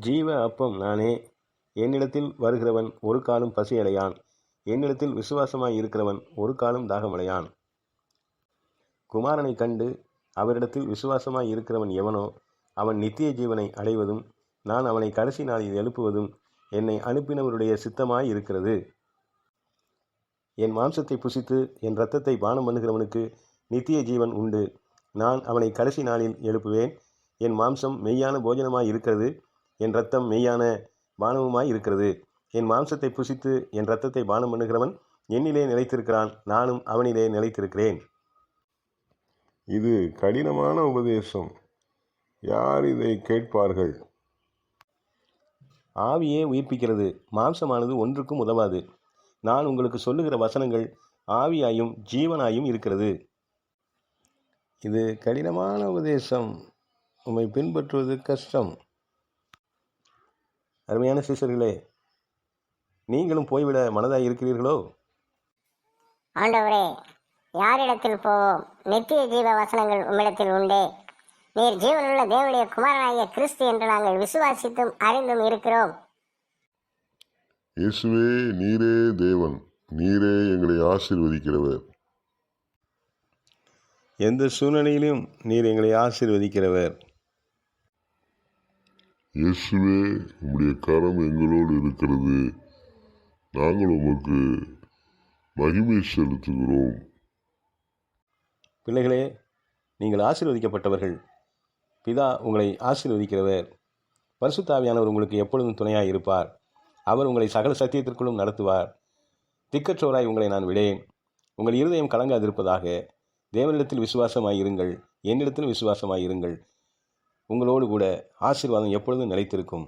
ஜீவ அப்பம் நானே. என்னிடத்தில் வருகிறவன் ஒரு காலும் பசியடையான். என்னிடத்தில் விசுவாசமாய் இருக்கிறவன் ஒரு காலும் தாகமடையான். குமாரனை கண்டு அவரிடத்தில் விசுவாசமாய் இருக்கிறவன் எவனோ அவன் நித்திய ஜீவனை அடைவதும் நான் அவனை கடைசி நாளில் எழுப்புவதும் என்னை அனுப்பினவருடைய சித்தமாய் இருக்கிறது. என் மாம்சத்தை புசித்து என் இரத்தத்தை பானம் பண்ணுகிறவனுக்கு நித்திய ஜீவன் உண்டு. நான் அவனை கடைசி நாளில் எழுப்புவேன். என் மாம்சம் மெய்யான போஜனமாய் இருக்கிறது, என் இரத்தம் மெய்யான பானமுமாய் இருக்கிறது. என் மாம்சத்தை புசித்து என் இரத்தத்தை பானம் பண்ணுகிறவன் என்னிலே நிலைத்திருக்கிறான், நானும் அவனிலே நிலைத்திருக்கிறேன். இது கடினமான உபதேசம், யார் இதை கேட்பார்கள்? ஆவியே உயிர்ப்பிக்கிறது, மாம்சமானது ஒன்றுக்கும் உதவாது. நான் உங்களுக்கு சொல்லுகிற வசனங்கள் ஆவியாயும் ஜீவனாயும் இருக்கிறது. இது கடினமான உபதேசம், உம்மை பின்பற்றுவது கஷ்டம். அருமையான சீசர்களே, நீங்களும் போய்விட மனதாய் இருக்கிறீர்களோ? ஆண்டவரே, யாரிடத்தில் போவோம்? நித்திய ஜீவ வசனங்கள் உம்மிடத்தில் உண்டே. நீர் ஜீவனுள்ள தேவனுடைய குமாரனாகிய கிறிஸ்து என்று நாங்கள் விசுவாசித்தும் அறிந்தும் இருக்கிறோம். இயேசுவே, நீரே தேவன், நீரே எங்களை ஆசீர்வதிக்கிறவர். எந்த சூழ்நிலையிலும் நீர் எங்களை ஆசீர்வதிக்கிறவர். இயேசுவே, உம்முடைய கரம் எங்களோடு இருக்கிறது, நாங்கள் உமக்கு மகிமை செலுத்துகிறோம். பிள்ளைகளே, நீங்கள் ஆசீர்வதிக்கப்பட்டவர்கள். பிதா உங்களை ஆசீர்வதிக்கிறவர். பரிசுத்த ஆவியானவர் உங்களுக்கு எப்பொழுதும் துணையாய் இருப்பார். அவர் உங்களை சகல சத்தியத்திற்குள்ளும் நடத்துவார். திக்கற்றோராய் உங்களை நான் விடேன். உங்கள் இருதயம் கலங்காதிருப்பதாக. தேவனிடத்தில் விசுவாசமாயிருங்கள், என்னிடத்தில் விசுவாசமாயிருங்கள். உங்களோடு கூட ஆசீர்வாதம் எப்பொழுதும் நிலைத்திருக்கும்.